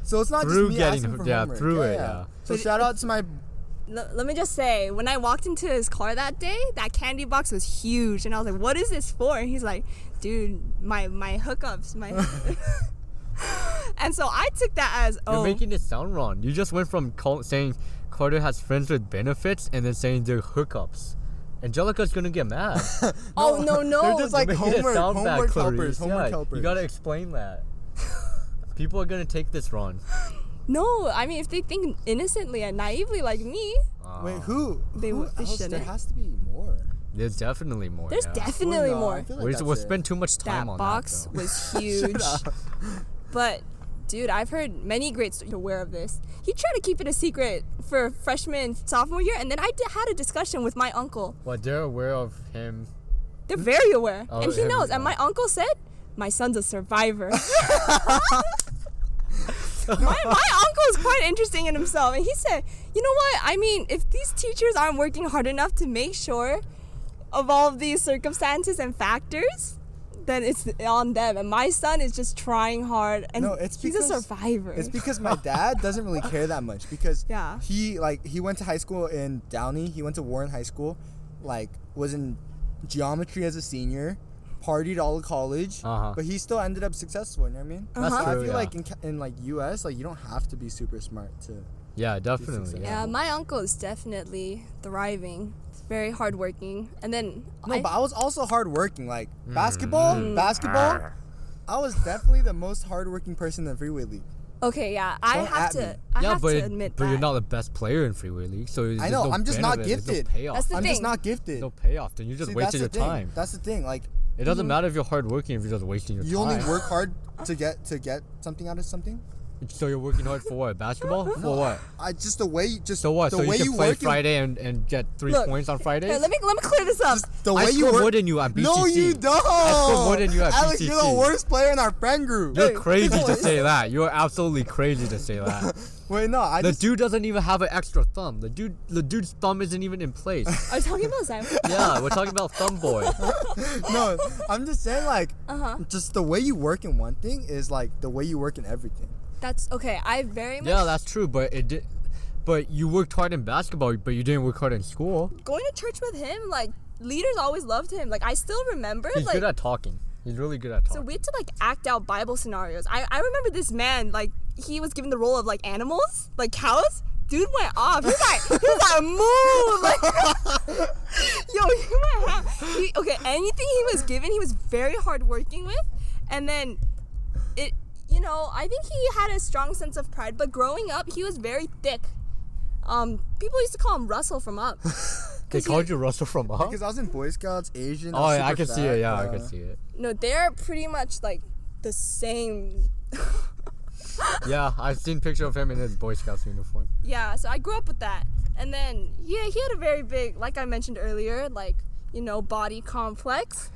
So it's not just me asking for homework. Yeah. So shout out to my... Let me just say, when I walked into his car that day, that candy box was huge, and I was like, "What is this for?" And he's like, "Dude, my hookups, my." And so I took that as, You're making it sound wrong. You just went from saying Carter has friends with benefits and then saying they're hookups. Angelica's gonna get mad. No. They're just like homework helpers. Homework helpers. You gotta explain that. People are gonna take this wrong. No, I mean, if they think innocently and naively like me. Wait, who? They shouldn't. There has to be more. There's definitely more. There's definitely more. I feel like we'll spend too much time that on box that. That was huge. But, dude, I've heard many great stories aware of this. He tried to keep it a secret for freshman, sophomore year, and then I had a discussion with my uncle. Well, they're aware of him. They're very aware, Oh, and he him, knows. yeah. And my uncle said, "My son's a survivor." my uncle is quite interesting in himself, and he said, "You know what? I mean, if these teachers aren't working hard enough to make sure of all of these circumstances and factors, then it's on them. And my son is just trying hard, and he's a survivor." It's because my dad doesn't really care that much because Yeah. he went to high school in Downey. He went to Warren High School, was in geometry as a senior, partied all of college, but he still ended up successful. You know what I mean? That's So I true, feel yeah. like in US, you don't have to be super smart to. Yeah, definitely. Yeah, my uncle is definitely thriving. He's very hardworking, and then No, but I was also hardworking. Basketball, I was definitely the most hardworking person in the Freeway League. okay, yeah, Don't I have at me. to. I have to admit but that. you're not the best player in Freeway League, so I know, I'm just not benefit, there's gifted. No payoff. That's the I'm thing. just not gifted. No payoff. Then you just See, wasted your that's the thing. time. That's the thing. It doesn't matter if you're hardworking if you're just wasting your You time. only work hard to get something out of something. So you're working hard for what? Basketball? For what? Just the way So what? The So way you can you play work Friday and get 3 Look, points on Fridays? Here, let me clear this up. the I way you score work. more than you at BCC. No, you don't. I score more than you at Alex, BCC. you're the worst player in our friend group. You're Hey, crazy to boys. say that. You're absolutely crazy to say that. Wait, no, The dude doesn't even have an extra thumb. The dude's thumb isn't even in place. Are you talking about Sam? Yeah, we're talking about thumb boy. no. I'm just saying, just the way you work in one thing is the way you work in everything. That's okay. I very much Yeah, that's true, but but you worked hard in basketball, but you didn't work hard in school. going to church with him. Leaders always loved him. I still remember. He's good at talking. He's really good at So talking. we had to act out Bible scenarios. I remember this man he was given the role of animals, cows. Dude went off. He was like move. Yo, he went off. Okay, anything he was given, he was very hard working with, and then I think he had a strong sense of pride. But growing up, he was very thick. People used to call him Russell from Up. They called you Russell from Up? Because I was in Boy Scouts, Asian. Oh, yeah, I can see it. Yeah, I can see it. No, they're pretty much the same. Yeah, I've seen picture of him in his Boy Scouts uniform. Yeah, so I grew up with that. And then, yeah, he had a very big, like I mentioned earlier, body complex.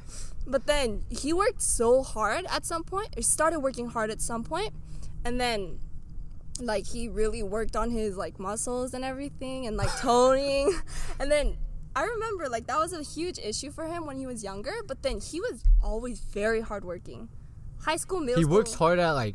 But then he worked so hard at some point, or started working hard at some point, and then, he really worked on his, muscles and everything, and, toning. And then I remember, that was a huge issue for him when he was younger, but then he was always very hardworking. High school, middle school. He works hard at,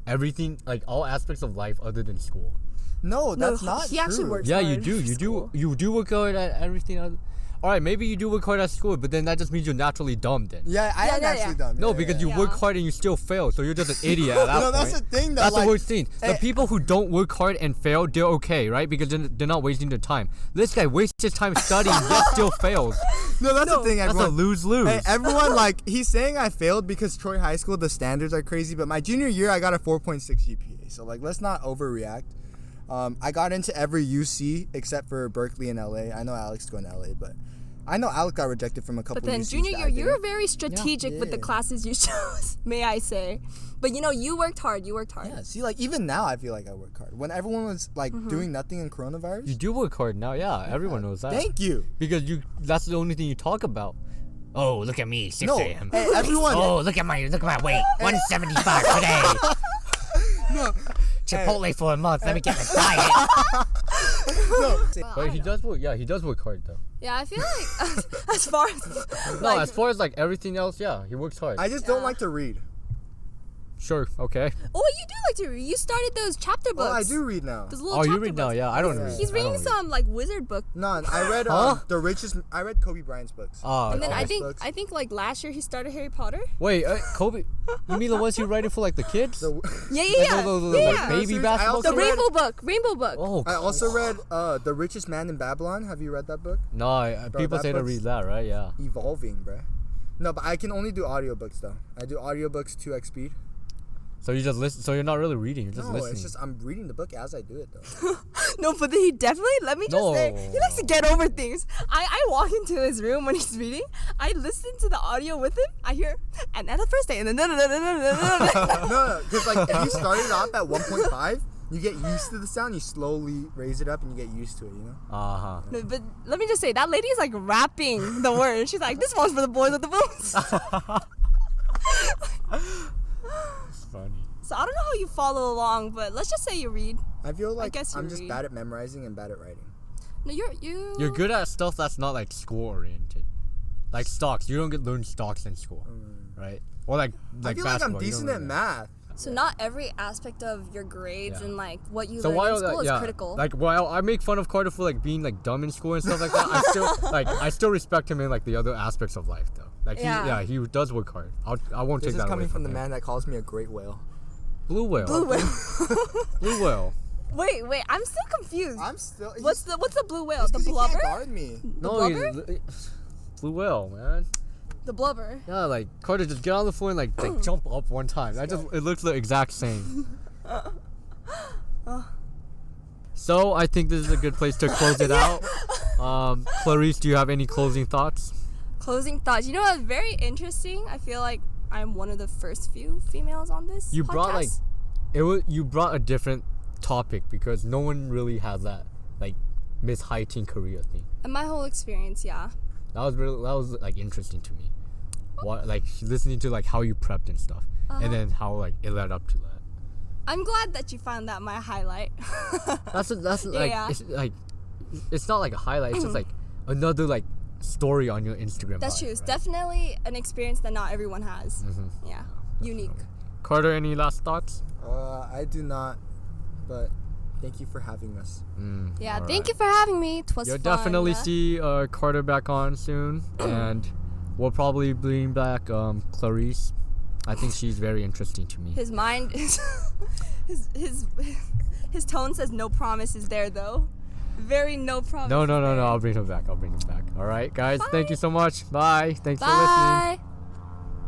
everything, all aspects of life other than school. No, that's not he true. actually works Yeah, hard you do. for You school. do. You do work hard at everything other. All right, maybe you do work hard at school, but then that just means you're naturally dumb then. Yeah, I am actually dumb. No, Yeah, because yeah. you work hard and you still fail, so you're just an idiot at that No, point. that's the thing, though. That's the worst thing. The Hey, people who don't work hard and fail, they're okay, right? Because they're not wasting their time. This guy wastes his time studying, yet still fails. No, that's the thing, That's everyone. a lose-lose. Hey, everyone, he's saying I failed because Troy High School, the standards are crazy, but my junior year, I got a 4.6 GPA. So, let's not overreact. I got into every UC except for Berkeley and LA. I know Alex is going to LA, but I know Alex got rejected from a couple But then UCs junior that year, I you were didn't. very strategic with the Yeah. classes you chose, may I say. But you worked hard. You worked hard. Yeah, see, even now, I feel like I work hard. When everyone was, doing nothing in coronavirus. You do work hard now, yeah. Everyone knows that. Thank you. Because that's the only thing you talk about. Oh, look at me, 6 No, a.m. hey, everyone. Oh, look at my weight, 175 today. No. Chipotle for a month. Let me get a diet. No. But he does work. Yeah, he does work hard though. Yeah, I feel like as far as No, as far as everything else, yeah, he works hard. I just don't like to read. Sure. Okay. Oh, you do like to read. You started those chapter books. Oh, I do read now. Those little Oh, you chapter read now? books. Yeah, I don't read. He's I reading don't read. some wizard book. No, I read Huh? the richest. I read Kobe Bryant's books. Oh, And then okay. books. I think last year he started Harry Potter. Wait, Kobe? You mean the ones you writing for the kids? The- Yeah. those Yeah. baby I basketball. also The read- Rainbow Book. Oh, I also read The Richest Man in Babylon. Have you read that book? no, people that say to book's- read that, right? Yeah. Evolving, bruh. No, but I can only do audiobooks though. I do audiobooks 2x speed. So you just listen. So you're not really reading. You're just No, listening. it's just I'm reading the book as I do it though. No, but then he definitely, let me just say, he likes to get over things. I walk into his room when he's reading. I listen to the audio with him. I hear, and at the first day, and then No, because like if you started off at 1.5, you get used to the sound. You slowly raise it up, and you get used to it. You know. Uh-huh. But let me just say, that lady is like rapping the words. She's like, this one's for the boys with the boots. It's funny. So I don't know how you follow along, but let's just say you read. I feel like guess you I'm just read. bad at memorizing and bad at writing. No, You're good at stuff that's not like school oriented. Like stocks. You don't learn stocks in school, right? Or like I feel like I'm basketball, you don't decent learn at that. math. So not every aspect of your grades Yeah. and like what you So learn while in school is yeah, critical. like while I make fun of Carter for like being like dumb in school and stuff like that, I still respect him in like the other aspects of life though. Like he does work hard. I won't This take is that coming away from the him. man that calls me a great whale. Blue whale. Blue whale. Blue whale. Wait, I'm still confused. I'm still. What's the blue whale? It's The 'cause he blubber? can't guard me. No, blubber? blue whale, man. The blubber. Yeah, like Carter, just get on the floor and like jump up one time. It looks the exact same. So I think this is a good place to close it out. Clarice, do you have any closing thoughts? Closing thoughts. You know what's very interesting? I feel like I'm one of the first few females on this You brought podcast. you brought a different topic because no one really has that like Miss Hiteen Korea thing. And my whole experience, yeah. That was like interesting to me. What like listening to like how you prepped and stuff, and then how like it led up to that. I'm glad that you found that my highlight. That's like Yeah. it's not like a highlight. It's just like another like story on your Instagram. That's bio, true. It's right? definitely an experience that not everyone has. Mm-hmm. Yeah. Unique. Carter, any last thoughts? I do not, but thank you for having us. Yeah, All thank right. you for having me. It was You'll fun. definitely see Carter back on soon, and we'll probably bring back Clarice. I think she's very interesting to me. His mind is his tone says no promises there though. Very no promise. No. there. I'll bring him back. All right, guys. Bye. Thank you so much. Bye. Thanks for listening. Bye.